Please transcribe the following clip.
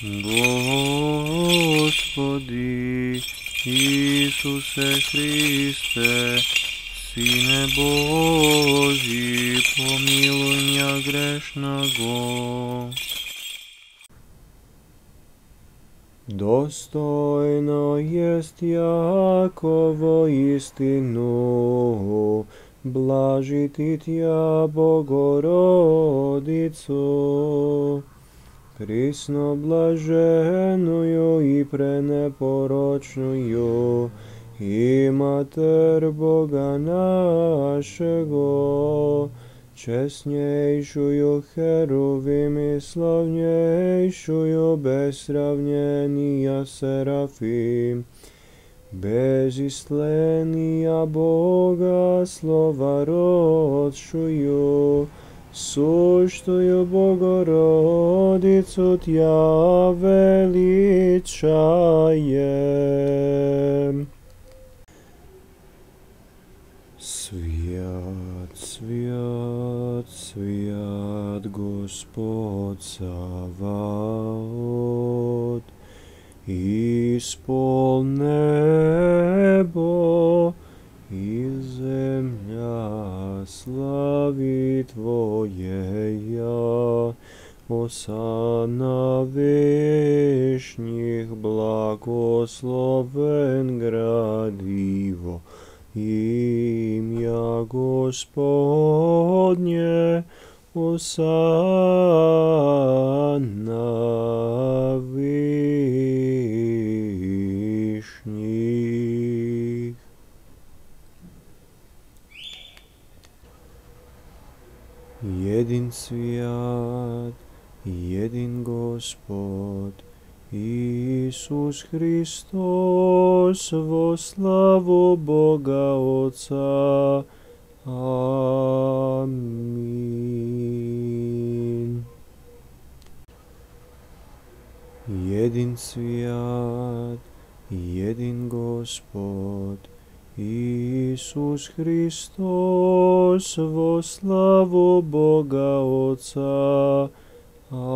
Gospodi Isuse Hriste, Sine Božji, pomiluj mňa grešnago. Dostojno jest Jakovo istinu, blažiti tja Bogorodicu, prisno blaženuju i preneporočnuju, i Mater Boga našego, česnejšuju heruvim i slavnejšuju bez sravnjenija serafim, bez istlenija Boga slova rodšuju, suštuju Bogorodicu tja veličajem. Свят, свят, свят Господь Саваот, испол небо и земля слави Твоея, осанна вешних, благословен град Его, имя Господне, осанна вышних. Един свят, един Господ, Isus Hristos, во славу Бога Отца. Амин. Един свят, един Господ, Isus Hristos, во славу Бога Отца. Амин.